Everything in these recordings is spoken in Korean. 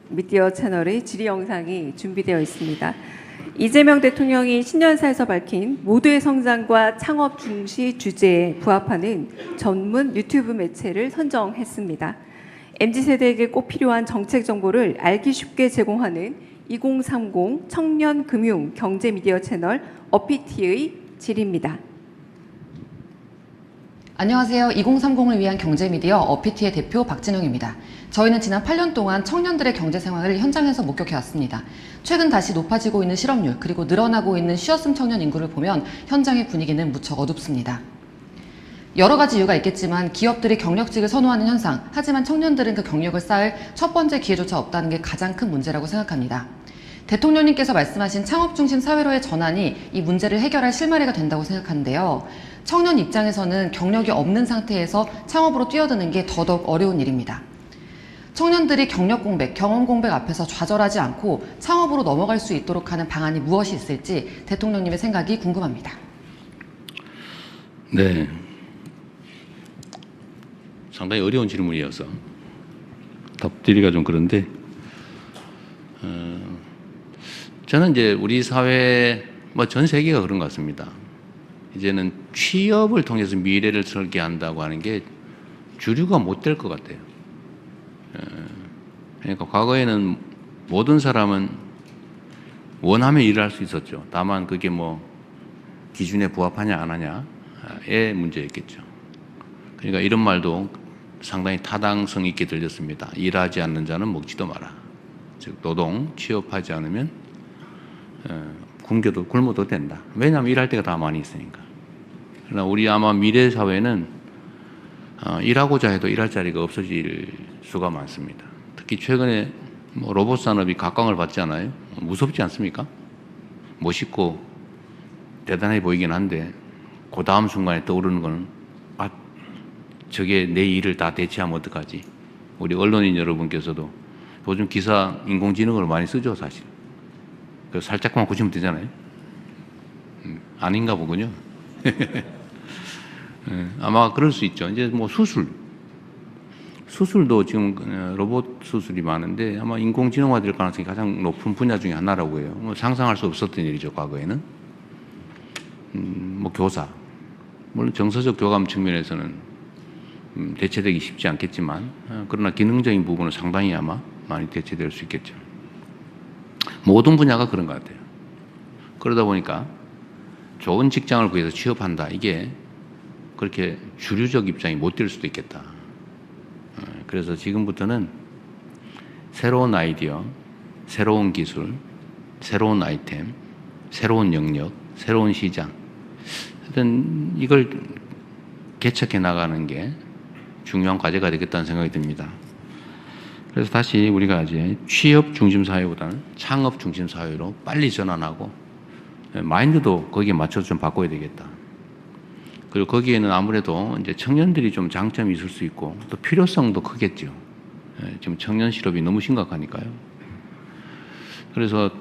미디어 채널의 질의 영상이 준비되어 있습니다. 이재명 대통령이 신년사에서 밝힌 모두의 성장과 창업 중시 주제에 부합하는 전문 유튜브 매체를 선정했습니다. MZ세대에게 꼭 필요한 정책 정보를 알기 쉽게 제공하는 2030 청년 금융 경제 미디어 채널 어피티의 질의입니다. 안녕하세요. 2030을 위한 경제미디어 어피티의 대표 박진영입니다. 저희는 지난 8년 동안 청년들의 경제 생활을 현장에서 목격해왔습니다. 최근 다시 높아지고 있는 실업률, 그리고 늘어나고 있는 쉬었음 청년 인구를 보면 현장의 분위기는 무척 어둡습니다. 여러 가지 이유가 있겠지만 기업들이 경력직을 선호하는 현상, 하지만 청년들은 그 경력을 쌓을 첫 번째 기회조차 없다는 게 가장 큰 문제라고 생각합니다. 대통령님께서 말씀하신 창업 중심 사회로의 전환이 이 문제를 해결할 실마리가 된다고 생각하는데요. 청년 입장에서는 경력이 없는 상태에서 창업으로 뛰어드는 게 더더욱 어려운 일입니다. 청년들이 경력 공백, 경험 공백 앞에서 좌절하지 않고 창업으로 넘어갈 수 있도록 하는 방안이 무엇이 있을지 대통령님의 생각이 궁금합니다. 네. 상당히 어려운 질문이어서 답드리기가 좀 그런데, 저는 이제 우리 사회, 전 세계가 그런 것 같습니다. 이제는 취업을 통해서 미래를 설계한다고 하는 게 주류가 못 될 것 같아요. 그러니까 과거에는 모든 사람은 원하면 일을 할 수 있었죠. 다만 그게 기준에 부합하냐 안 하냐의 문제였겠죠. 그러니까 이런 말도 상당히 타당성 있게 들렸습니다. 일하지 않는 자는 먹지도 마라. 즉 노동, 취업하지 않으면 굶어도 된다. 왜냐하면 일할 때가 다 많이 있으니까. 그러나 우리 아마 미래 사회는 일하고자 해도 일할 자리가 없어질 수가 많습니다. 특히 최근에 로봇 산업이 각광을 받지 않아요? 무섭지 않습니까? 멋있고 대단해 보이긴 한데 그 다음 순간에 떠오르는 거는 저게 내 일을 다 대체하면 어떡하지? 우리 언론인 여러분께서도 요즘 기사 인공지능을 많이 쓰죠, 사실. 그래서 살짝만 고치면 되잖아요. 아닌가 보군요. 아마 그럴 수 있죠. 이제 수술도 지금 로봇 수술이 많은데 아마 인공지능화 될 가능성이 가장 높은 분야 중에 하나라고 해요. 상상할 수 없었던 일이죠, 과거에는. 교사. 물론 정서적 교감 측면에서는 대체되기 쉽지 않겠지만, 그러나 기능적인 부분은 상당히 아마 많이 대체될 수 있겠죠. 모든 분야가 그런 것 같아요. 그러다 보니까 좋은 직장을 구해서 취업한다. 이게 그렇게 주류적 입장이 못 될 수도 있겠다. 그래서 지금부터는 새로운 아이디어, 새로운 기술, 새로운 아이템, 새로운 영역, 새로운 시장, 하여튼 이걸 개척해 나가는 게 중요한 과제가 되겠다는 생각이 듭니다. 그래서 다시 우리가 이제 취업 중심 사회보다는 창업 중심 사회로 빨리 전환하고 마인드도 거기에 맞춰서 좀 바꿔야 되겠다. 그리고 거기에는 아무래도 이제 청년들이 좀 장점이 있을 수 있고 또 필요성도 크겠죠. 지금 청년 실업이 너무 심각하니까요. 그래서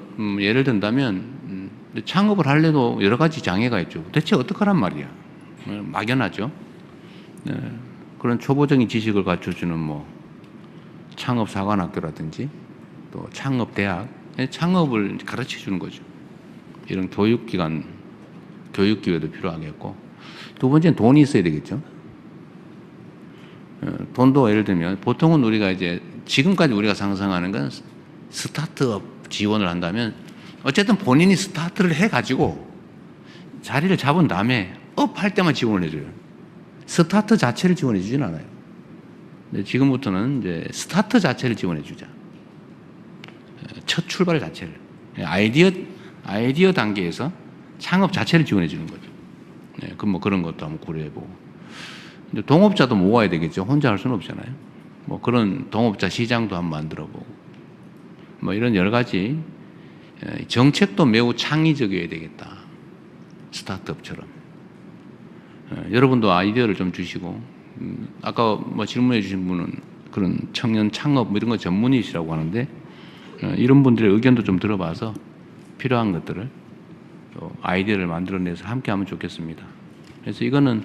예를 든다면 창업을 하려도 여러 가지 장애가 있죠. 대체 어떡하란 말이야. 막연하죠. 그런 초보적인 지식을 갖춰주는 창업사관학교라든지 또 창업대학, 창업을 가르쳐 주는 거죠. 이런 교육기관, 교육기회도 필요하겠고, 두 번째는 돈이 있어야 되겠죠. 돈도 예를 들면 보통은 우리가 이제 지금까지 우리가 상상하는 건 스타트업 지원을 한다면 어쨌든 본인이 스타트를 해가지고 자리를 잡은 다음에 업 할 때만 지원을 해줘요. 스타트 자체를 지원해 주진 않아요. 근데 지금부터는 이제 스타트 자체를 지원해 주자. 첫 출발 자체를. 아이디어 단계에서 창업 자체를 지원해 주는 거죠. 그런 것도 한번 고려해보고. 근데 동업자도 모아야 되겠죠. 혼자 할 수는 없잖아요. 그런 동업자 시장도 한번 만들어보고. 이런 여러 가지 정책도 매우 창의적이어야 되겠다. 스타트업처럼. 여러분도 아이디어를 좀 주시고, 아까 질문해 주신 분은 그런 청년 창업 이런 거 전문이시라고 하는데, 이런 분들의 의견도 좀 들어봐서 필요한 것들을 또 아이디어를 만들어내서 함께 하면 좋겠습니다. 그래서 이거는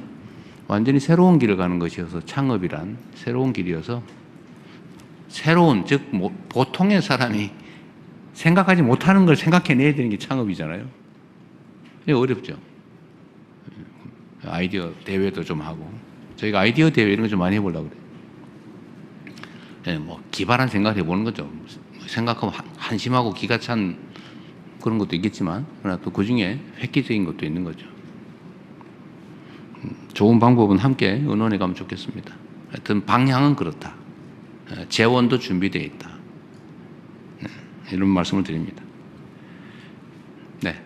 완전히 새로운 길을 가는 것이어서 창업이란 새로운 길이어서 새로운, 즉 보통의 사람이 생각하지 못하는 걸 생각해내야 되는 게 창업이잖아요. 이게 어렵죠. 아이디어 대회도 좀 하고, 저희가 아이디어 대회 이런 거 좀 많이 해보려고 그래요. 예, 뭐 기발한 생각을 해보는 거죠. 생각하면 한심하고 기가 찬 그런 것도 있겠지만, 그러나 또 그 중에 획기적인 것도 있는 거죠. 좋은 방법은 함께 의논해 가면 좋겠습니다. 하여튼 방향은 그렇다. 재원도 준비되어 있다. 이런 말씀을 드립니다. 네.